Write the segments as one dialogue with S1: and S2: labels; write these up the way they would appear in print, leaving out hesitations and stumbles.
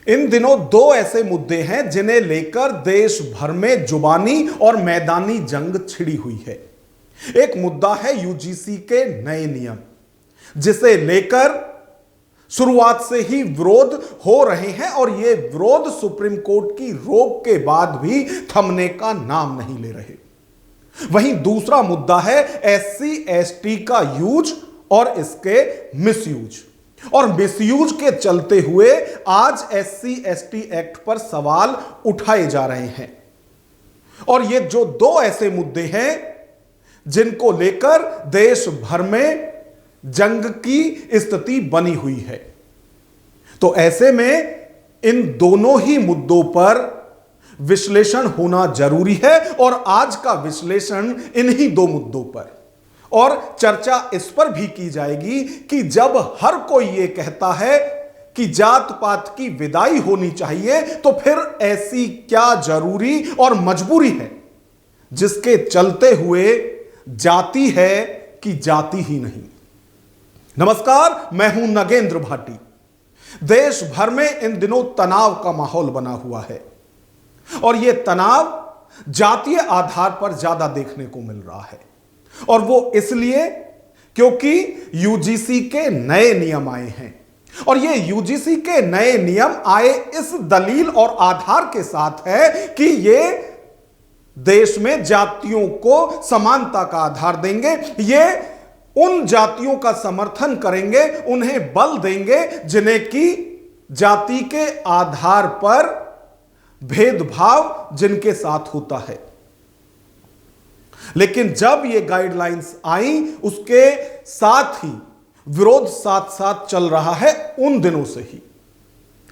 S1: इन दिनों दो ऐसे मुद्दे हैं जिन्हें लेकर देश भर में जुबानी और मैदानी जंग छिड़ी हुई है। एक मुद्दा है यूजीसी के नए नियम, जिसे लेकर शुरुआत से ही विरोध हो रहे हैं और ये विरोध सुप्रीम कोर्ट की रोक के बाद भी थमने का नाम नहीं ले रहे। वहीं दूसरा मुद्दा है एससी एसटी का यूज और इसके मिसयूज, और मिसयूज के चलते हुए आज एससी एसटी एक्ट पर सवाल उठाए जा रहे हैं। और ये जो दो ऐसे मुद्दे हैं जिनको लेकर देश भर में जंग की स्थिति बनी हुई है, तो ऐसे में इन दोनों ही मुद्दों पर विश्लेषण होना जरूरी है और आज का विश्लेषण इन्हीं दो मुद्दों पर, और चर्चा इस पर भी की जाएगी कि जब हर कोई यह कहता है कि जात पात की विदाई होनी चाहिए, तो फिर ऐसी क्या जरूरी और मजबूरी है जिसके चलते हुए जाति है कि जाति ही नहीं। नमस्कार, मैं हूं नगेंद्र भाटी। देश भर में इन दिनों तनाव का माहौल बना हुआ है और यह तनाव जातीय आधार पर ज्यादा देखने को मिल रहा है, और वो इसलिए क्योंकि यूजीसी के नए नियम आए हैं। और ये यूजीसी के नए नियम आए इस दलील और आधार के साथ है कि ये देश में जातियों को समानता का आधार देंगे, ये उन जातियों का समर्थन करेंगे, उन्हें बल देंगे जिन्हें कि जाति के आधार पर भेदभाव जिनके साथ होता है। लेकिन जब ये गाइडलाइंस आई, उसके साथ ही विरोध साथ साथ चल रहा है उन दिनों से ही,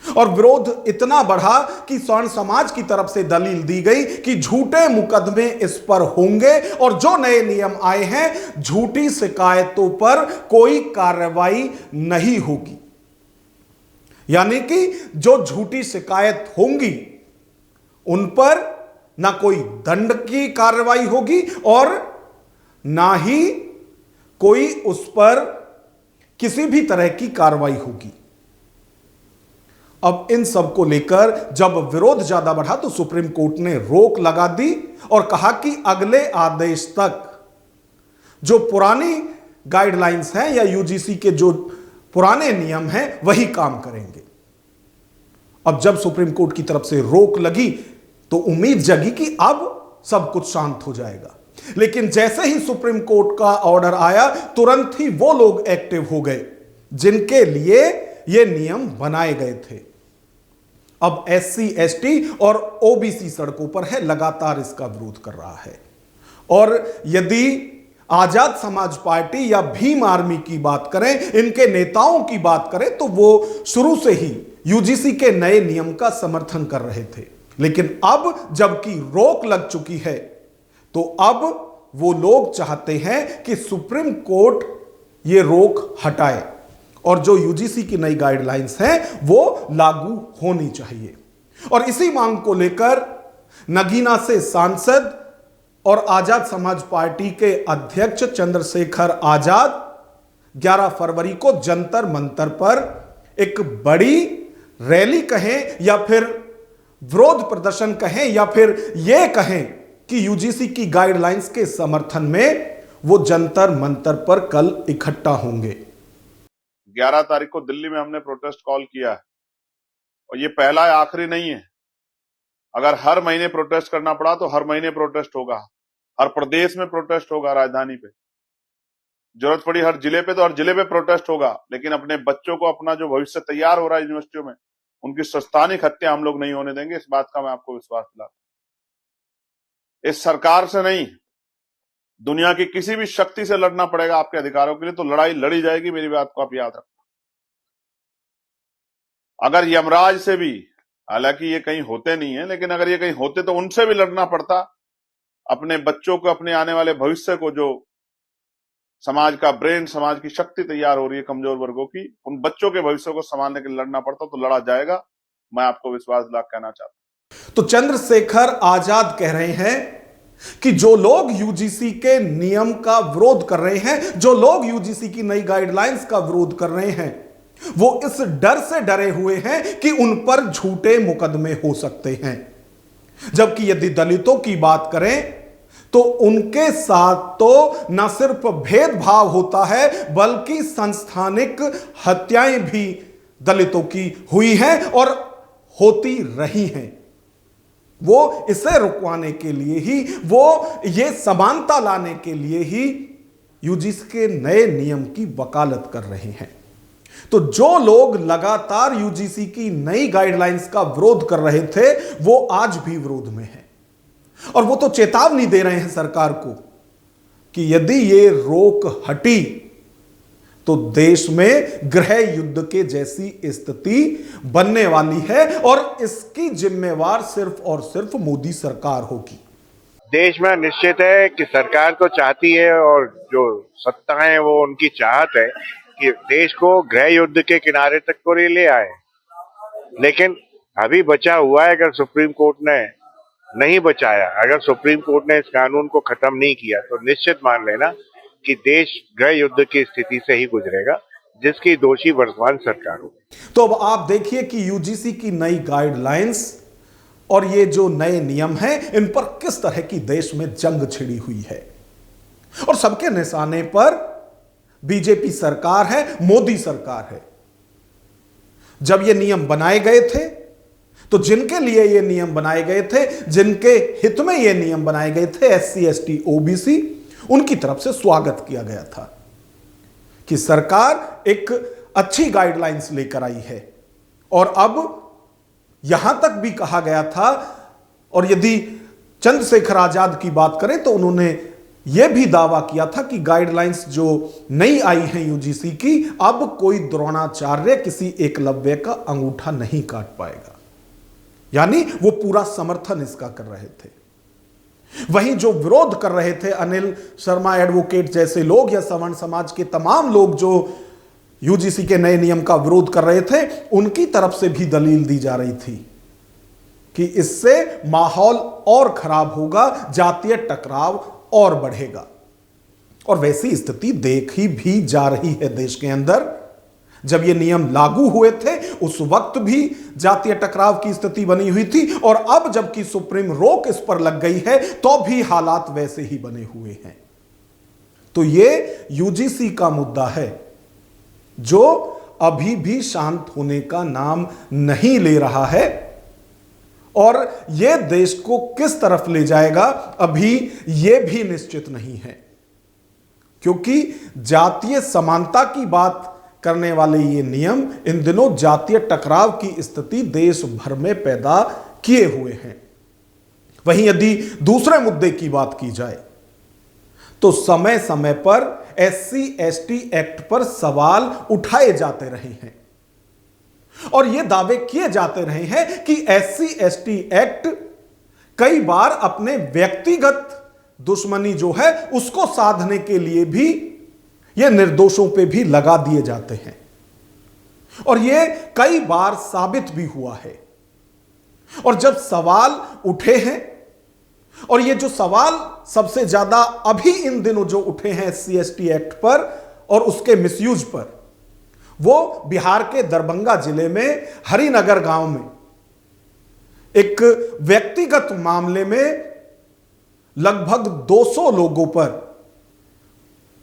S1: और विरोध इतना बढ़ा कि स्वर्ण समाज की तरफ से दलील दी गई कि झूठे मुकदमे इस पर होंगे और जो नए नियम आए हैं झूठी शिकायतों पर कोई कार्रवाई नहीं होगी। यानी कि जो झूठी शिकायत होंगी उन पर ना कोई दंड की कार्रवाई होगी और ना ही कोई उस पर किसी भी तरह की कार्रवाई होगी। अब इन सब को लेकर जब विरोध ज्यादा बढ़ा तो सुप्रीम कोर्ट ने रोक लगा दी और कहा कि अगले आदेश तक जो पुरानी गाइडलाइंस हैं या यूजीसी के जो पुराने नियम हैं वही काम करेंगे। अब जब सुप्रीम कोर्ट की तरफ से रोक लगी तो उम्मीद जगी कि अब सब कुछ शांत हो जाएगा, लेकिन जैसे ही सुप्रीम कोर्ट का ऑर्डर आया तुरंत ही वो लोग एक्टिव हो गए जिनके लिए ये नियम बनाए गए थे। अब एससी एसटी और ओबीसी सड़कों पर है, लगातार इसका विरोध कर रहा है। और यदि आजाद समाज पार्टी या भीम आर्मी की बात करें, इनके नेताओं की बात करें, तो वो शुरू से ही यूजीसी के नए नियम का समर्थन कर रहे थे। लेकिन अब जबकि रोक लग चुकी है तो अब वो लोग चाहते हैं कि सुप्रीम कोर्ट ये रोक हटाए और जो यूजीसी की नई गाइडलाइंस हैं वो लागू होनी चाहिए। और इसी मांग को लेकर नगीना से सांसद और आजाद समाज पार्टी के अध्यक्ष चंद्रशेखर आजाद 11 फरवरी को जंतर मंतर पर एक बड़ी रैली कहें या फिर विरोध प्रदर्शन कहें या फिर यह कहें कि यूजीसी की गाइडलाइंस के समर्थन में वो जंतर मंतर पर कल इकट्ठा होंगे।
S2: 11 तारीख को दिल्ली में हमने प्रोटेस्ट कॉल किया है और ये पहला है, आखिरी नहीं है। अगर हर महीने प्रोटेस्ट करना पड़ा तो हर महीने प्रोटेस्ट होगा, हर प्रदेश में प्रोटेस्ट होगा, राजधानी पे जरूरत पड़ी हर जिले पे तो हर जिले पे प्रोटेस्ट होगा। लेकिन अपने बच्चों को अपना जो भविष्य तैयार हो रहा है यूनिवर्सिटियों में, उनकी संस्थानिक हत्या हम लोग नहीं होने देंगे। इस बात का मैं आपको विश्वास दिलाता हूं। इस सरकार से नहीं, दुनिया की किसी भी शक्ति से लड़ना पड़ेगा आपके अधिकारों के लिए, तो लड़ाई लड़ी जाएगी। मेरी बात को आप याद रखना। अगर यमराज से भी, हालांकि ये कहीं होते नहीं है, लेकिन अगर ये कहीं होते तो उनसे भी लड़ना पड़ता, अपने बच्चों को, अपने आने वाले भविष्य को, जो समाज का ब्रेन, समाज की शक्ति तैयार हो रही है कमजोर वर्गों की, उन बच्चों के भविष्य को संभालने के लिए लड़ना पड़ता तो लड़ा जाएगा। मैं आपको विश्वास दिला कहना चाहता हूं।
S1: तो चंद्रशेखर आजाद कह रहे हैं कि जो लोग यूजीसी के नियम का विरोध कर रहे हैं, जो लोग यूजीसी की नई गाइडलाइंस का विरोध कर रहे हैं, वो इस डर से डरे हुए हैं कि उन पर झूठे मुकदमे हो सकते हैं। जबकि यदि दलितों की बात करें तो उनके साथ तो न सिर्फ भेदभाव होता है बल्कि संस्थानिक हत्याएं भी दलितों की हुई हैं और होती रही हैं। वो इसे रुकवाने के लिए ही, वो ये समानता लाने के लिए ही यूजीसी के नए नियम की वकालत कर रहे हैं। तो जो लोग लगातार यूजीसी की नई गाइडलाइंस का विरोध कर रहे थे वो आज भी विरोध में हैं और वो तो चेतावनी दे रहे हैं सरकार को कि यदि ये रोक हटी तो देश में गृह युद्ध के जैसी स्थिति बनने वाली है और इसकी जिम्मेवार सिर्फ और सिर्फ मोदी सरकार होगी।
S3: देश में निश्चित है कि सरकार तो चाहती है और जो सत्ता है वो उनकी चाहत है कि देश को गृह युद्ध के किनारे तक को ले आए, लेकिन अभी बचा हुआ है। अगर सुप्रीम कोर्ट ने नहीं बचाया, अगर सुप्रीम कोर्ट ने इस कानून को खत्म नहीं किया तो निश्चित मान लेना कि देश गृह युद्ध की स्थिति से ही गुजरेगा, जिसकी दोषी वर्तमान सरकार होगी।
S1: तो अब आप देखिए कि यूजीसी की नई गाइडलाइंस और ये जो नए नियम हैं इन पर किस तरह की देश में जंग छिड़ी हुई है और सबके निशाने पर बीजेपी सरकार है, मोदी सरकार है। जब ये नियम बनाए गए थे तो जिनके लिए ये नियम बनाए गए थे, जिनके हित में ये नियम बनाए गए थे, एससी, एसटी, ओबीसी, उनकी तरफ से स्वागत किया गया था कि सरकार एक अच्छी गाइडलाइंस लेकर आई है। और अब यहां तक भी कहा गया था, और यदि चंद्रशेखर आजाद की बात करें तो उन्होंने यह भी दावा किया था कि गाइडलाइंस जो नई आई हैं यूजीसी की, अब कोई द्रोणाचार्य किसी एकलव्य का अंगूठा नहीं काट पाएगा। यानी वो पूरा समर्थन इसका कर रहे थे। वहीं जो विरोध कर रहे थे अनिल शर्मा एडवोकेट जैसे लोग या सवर्ण समाज के तमाम लोग जो यूजीसी के नए नियम का विरोध कर रहे थे, उनकी तरफ से भी दलील दी जा रही थी कि इससे माहौल और खराब होगा, जातीय टकराव और बढ़ेगा। और वैसी स्थिति देखी भी जा रही है देश के अंदर। जब ये नियम लागू हुए थे उस वक्त भी जातीय टकराव की स्थिति बनी हुई थी और अब जबकि सुप्रीम रोक इस पर लग गई है तो भी हालात वैसे ही बने हुए हैं। तो ये यूजीसी का मुद्दा है जो अभी भी शांत होने का नाम नहीं ले रहा है और यह देश को किस तरफ ले जाएगा अभी यह भी निश्चित नहीं है, क्योंकि जातीय समानता की बात करने वाले ये नियम इन दिनों जातीय टकराव की स्थिति देश भर में पैदा किए हुए हैं। वहीं यदि दूसरे मुद्दे की बात की जाए तो समय समय पर एससी एसटी एक्ट पर सवाल उठाए जाते रहे हैं और यह दावे किए जाते रहे हैं कि एससी एसटी एक्ट कई बार अपने व्यक्तिगत दुश्मनी जो है उसको साधने के लिए भी ये निर्दोषों पे भी लगा दिए जाते हैं और ये कई बार साबित भी हुआ है। और जब सवाल उठे हैं, और ये जो सवाल सबसे ज्यादा अभी इन दिनों जो उठे हैं एससी एसटी एक्ट पर और उसके मिसयूज पर, वो बिहार के दरभंगा जिले में हरिनगर गांव में एक व्यक्तिगत मामले में लगभग 200 लोगों पर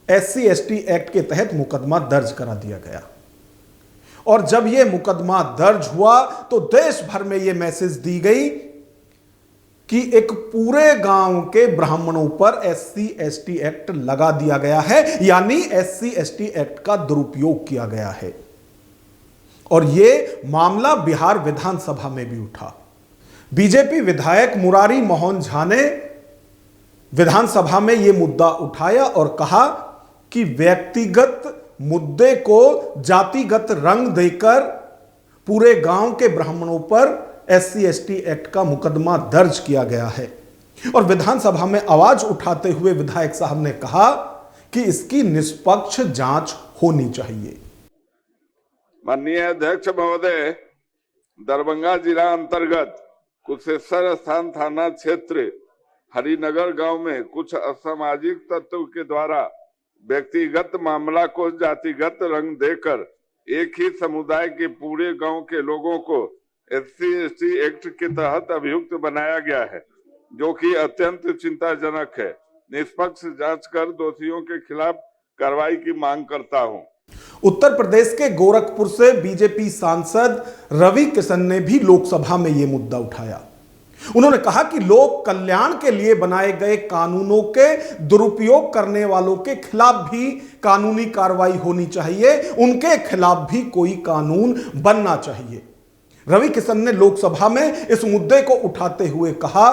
S1: एससी एसटी एक्ट के तहत मुकदमा दर्ज करा दिया गया। और जब यह मुकदमा दर्ज हुआ तो देश भर में यह मैसेज दी गई कि एक पूरे गांव के ब्राह्मणों पर एससी एसटी एक्ट लगा दिया गया है, यानी एससी एसटी एक्ट का दुरुपयोग किया गया है। और यह मामला बिहार विधानसभा में भी उठा। बीजेपी विधायक मुरारी मोहन झा ने विधानसभा में यह मुद्दा उठाया और कहा कि व्यक्तिगत मुद्दे को जातिगत रंग देकर पूरे गांव के ब्राह्मणों पर एससी एसटी एक्ट का मुकदमा दर्ज किया गया है। और विधानसभा में आवाज उठाते हुए विधायक साहब ने कहा कि इसकी निष्पक्ष जांच होनी चाहिए।
S4: माननीय अध्यक्ष महोदय, दरभंगा जिला अंतर्गत कुशेश्वर स्थान थाना क्षेत्र हरिनगर गांव में कुछ असामाजिक तत्व के द्वारा व्यक्तिगत मामला को जातिगत रंग देकर एक ही समुदाय के पूरे गांव के लोगों को SC/ST एक्ट के तहत अभियुक्त बनाया गया है, जो कि अत्यंत चिंताजनक है। निष्पक्ष जांच कर दोषियों के खिलाफ कार्रवाई की मांग करता हूं।
S1: उत्तर प्रदेश के गोरखपुर से बीजेपी सांसद रवि किशन ने भी लोकसभा में यह मुद्दा उठाया। उन्होंने कहा कि लोक कल्याण के लिए बनाए गए कानूनों के दुरुपयोग करने वालों के खिलाफ भी कानूनी कार्रवाई होनी चाहिए, उनके खिलाफ भी कोई कानून बनना चाहिए। रवि किशन ने लोकसभा में इस मुद्दे को उठाते हुए कहा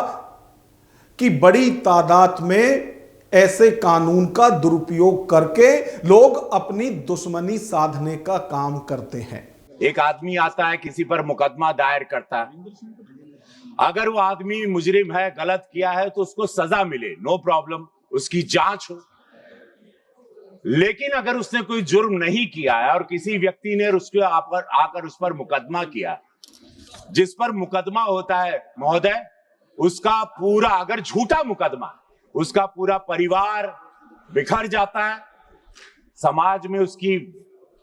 S1: कि बड़ी तादाद में ऐसे कानून का दुरुपयोग करके लोग अपनी दुश्मनी साधने का काम करते हैं।
S5: एक आदमी आता है, किसी पर मुकदमा दायर करता है, अगर वो आदमी मुजरिम है, गलत किया है, तो उसको सजा मिले, नो प्रॉब्लम, उसकी जांच हो। लेकिन अगर उसने कोई जुर्म नहीं किया है और किसी व्यक्ति ने उसके आकर उस पर मुकदमा किया, जिस पर मुकदमा होता है महोदय, उसका पूरा, अगर झूठा मुकदमा, उसका पूरा परिवार बिखर जाता है, समाज में उसकी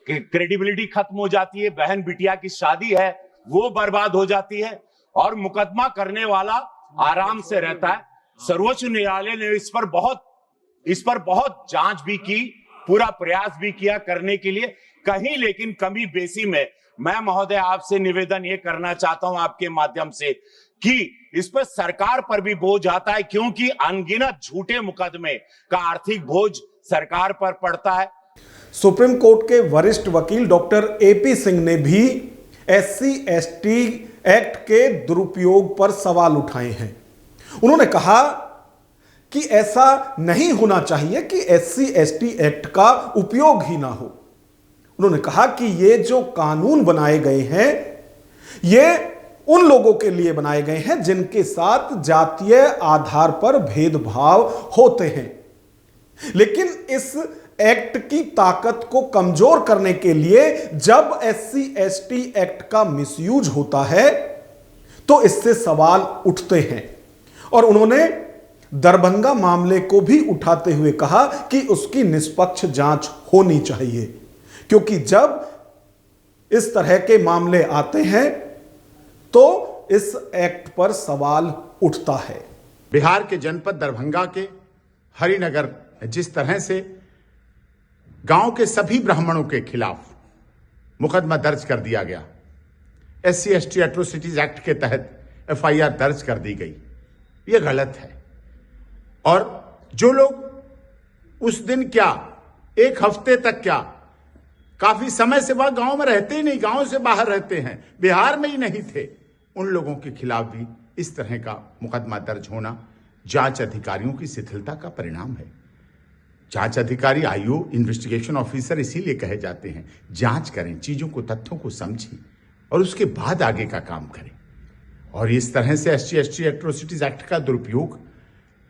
S5: क्रेडिबिलिटी खत्म हो जाती है, बहन बिटिया की शादी है वो बर्बाद हो जाती है, और मुकदमा करने वाला आराम से रहता है। सर्वोच्च न्यायालय ने इस पर बहुत जांच भी की, पूरा प्रयास भी किया करने के लिए, कहीं लेकिन कमी बेसी में मैं महोदय आपसे निवेदन ये करना चाहता हूं आपके माध्यम से कि इस पर सरकार पर भी बोझ आता है, क्योंकि अनगिनत झूठे मुकदमे का आर्थिक बोझ सरकार पर पड़ता है।
S1: सुप्रीम कोर्ट के वरिष्ठ वकील डॉक्टर AP सिंह ने भी SC/ST एक्ट के दुरुपयोग पर सवाल उठाए हैं। उन्होंने कहा कि ऐसा नहीं होना चाहिए कि SC/ST एक्ट का उपयोग ही ना हो। उन्होंने कहा कि ये जो कानून बनाए गए हैं, ये उन लोगों के लिए बनाए गए हैं जिनके साथ जातीय आधार पर भेदभाव होते हैं। लेकिन इस एक्ट की ताकत को कमजोर करने के लिए जब SC/ST एक्ट का मिसयूज होता है तो इससे सवाल उठते हैं। और उन्होंने दरभंगा मामले को भी उठाते हुए कहा कि उसकी निष्पक्ष जांच होनी चाहिए, क्योंकि जब इस तरह के मामले आते हैं तो इस एक्ट पर सवाल उठता है।
S6: बिहार के जनपद दरभंगा के हरिनगर जिस तरह से गांव के सभी ब्राह्मणों के खिलाफ मुकदमा दर्ज कर दिया गया, SC/ST एट्रोसिटीज एक्ट के तहत FIR दर्ज कर दी गई, यह गलत है। और जो लोग उस दिन क्या, एक हफ्ते तक क्या, काफी समय से वह गांव में रहते ही नहीं, गांव से बाहर रहते हैं, बिहार में ही नहीं थे, उन लोगों के खिलाफ भी इस तरह का मुकदमा दर्ज होना जांच अधिकारियों की शिथिलता का परिणाम है। जांच अधिकारी IO इन्वेस्टिगेशन ऑफिसर इसीलिए कहे जाते हैं, जांच करें, चीजों को, तथ्यों को समझें और उसके बाद आगे का काम करें। और इस तरह से SC/ST एट्रोसिटीज एक्ट का दुरुपयोग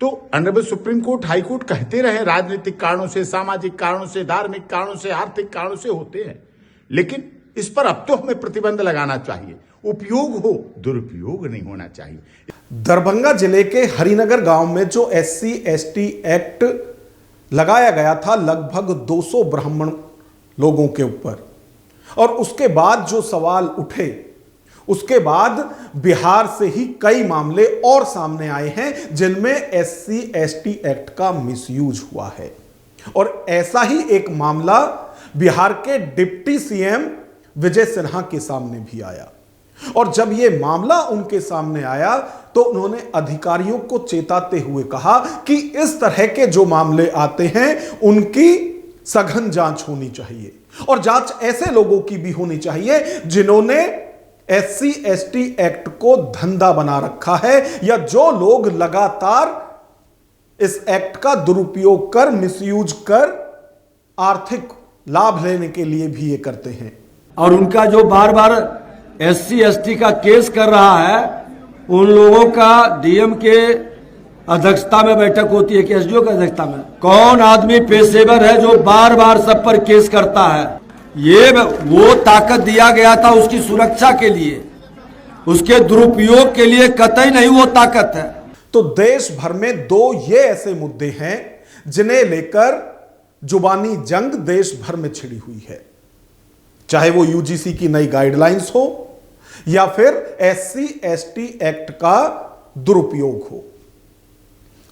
S6: तो honourable supreme court, high court कहते रहे, राजनीतिक कारणों से, सामाजिक कारणों से, धार्मिक कारणों से, आर्थिक कारणों से होते हैं, लेकिन इस पर अब तो हमें प्रतिबंध लगाना चाहिए। उपयोग हो, दुरुपयोग नहीं होना चाहिए।
S1: दरभंगा जिले के हरिनगर गांव में जो SC/ST एक्ट लगाया गया था लगभग 200 ब्राह्मण लोगों के ऊपर, और उसके बाद जो सवाल उठे, उसके बाद बिहार से ही कई मामले और सामने आए हैं जिनमें SC/ST एक्ट का मिसयूज हुआ है। और ऐसा ही एक मामला बिहार के डिप्टी CM विजय सिन्हा के सामने भी आया। और जब यह मामला उनके सामने आया तो उन्होंने अधिकारियों को चेताते हुए कहा कि इस तरह के जो मामले आते हैं उनकी सघन जांच होनी चाहिए, और जांच ऐसे लोगों की भी होनी चाहिए जिन्होंने SC/ST एक्ट को धंधा बना रखा है, या जो लोग लगातार इस एक्ट का दुरुपयोग कर, मिसयूज कर आर्थिक लाभ लेने के लिए भी ये करते हैं।
S7: और उनका जो बार बार SC/ST का केस कर रहा है, उन लोगों का DM के अध्यक्षता में बैठक होती है कि SDO की अध्यक्षता में, कौन आदमी पेशेवर है जो बार बार सब पर केस करता है। ये वो ताकत दिया गया था उसकी सुरक्षा के लिए, उसके दुरुपयोग के लिए कतई नहीं वो ताकत है।
S1: तो देश भर में दो ये ऐसे मुद्दे हैं जिन्हें लेकर जुबानी जंग देश भर में छिड़ी हुई है। चाहे वो यूजीसी की नई गाइडलाइंस हो या फिर SC/ST एक्ट का दुरुपयोग हो।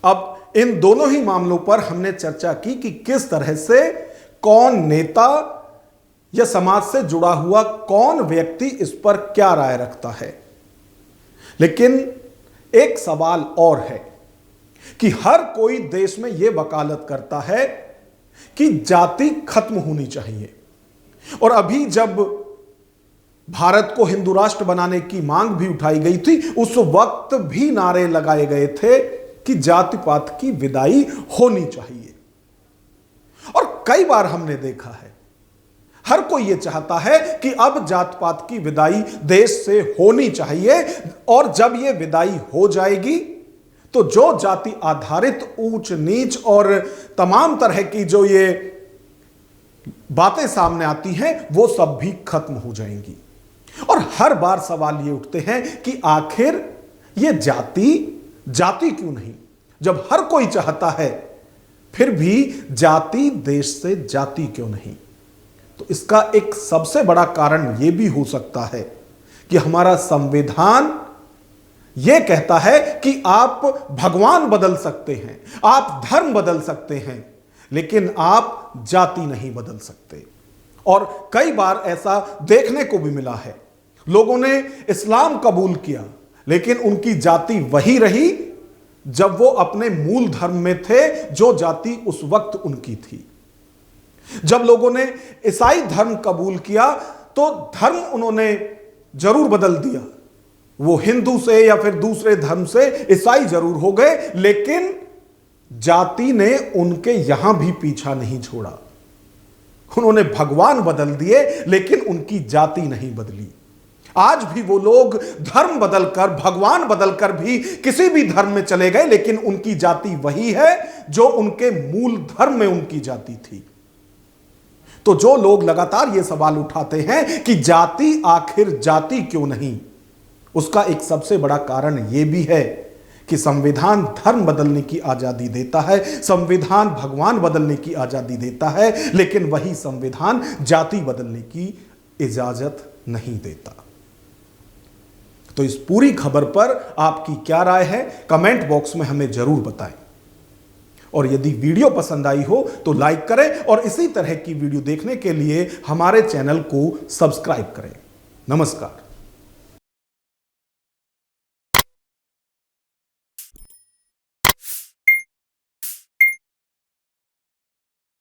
S1: अब इन दोनों ही मामलों पर हमने चर्चा की कि किस तरह से कौन नेता या समाज से जुड़ा हुआ कौन व्यक्ति इस पर क्या राय रखता है। लेकिन एक सवाल और है कि हर कोई देश में यह वकालत करता है कि जाति खत्म होनी चाहिए, और अभी जब भारत को हिंदू राष्ट्र बनाने की मांग भी उठाई गई थी, उस वक्त भी नारे लगाए गए थे कि जाति पात की विदाई होनी चाहिए। और कई बार हमने देखा है हर कोई यह चाहता है कि अब जात पात की विदाई देश से होनी चाहिए, और जब यह विदाई हो जाएगी तो जो जाति आधारित ऊंच नीच और तमाम तरह की जो ये बातें सामने आती हैं वो सब भी खत्म हो जाएंगी। और हर बार सवाल ये उठते हैं कि आखिर ये जाति क्यों नहीं? जब हर कोई चाहता है फिर भी जाति देश से जाति क्यों नहीं? तो इसका एक सबसे बड़ा कारण यह भी हो सकता है कि हमारा संविधान यह कहता है कि आप भगवान बदल सकते हैं, आप धर्म बदल सकते हैं, लेकिन आप जाति नहीं बदल सकते। और कई बार ऐसा देखने को भी मिला है, लोगों ने इस्लाम कबूल किया लेकिन उनकी जाति वही रही जब वो अपने मूल धर्म में थे, जो जाति उस वक्त उनकी थी। जब लोगों ने ईसाई धर्म कबूल किया तो धर्म उन्होंने जरूर बदल दिया, वो हिंदू से या फिर दूसरे धर्म से ईसाई जरूर हो गए, लेकिन जाति ने उनके यहां भी पीछा नहीं छोड़ा। उन्होंने भगवान बदल दिए लेकिन उनकी जाति नहीं बदली। आज भी वो लोग धर्म बदलकर, भगवान बदलकर भी किसी भी धर्म में चले गए, लेकिन उनकी जाति वही है जो उनके मूल धर्म में उनकी जाति थी। तो जो लोग लगातार ये सवाल उठाते हैं कि जाति आखिर जाति क्यों नहीं, उसका एक सबसे बड़ा कारण यह भी है कि संविधान धर्म बदलने की आजादी देता है, संविधान भगवान बदलने की आजादी देता है, लेकिन वही संविधान जाति बदलने की इजाजत नहीं देता। तो इस पूरी खबर पर आपकी क्या राय है, कमेंट बॉक्स में हमें जरूर बताएं। और यदि वीडियो पसंद आई हो तो लाइक करें और इसी तरह की वीडियो देखने के लिए हमारे चैनल को सब्सक्राइब करें। नमस्कार।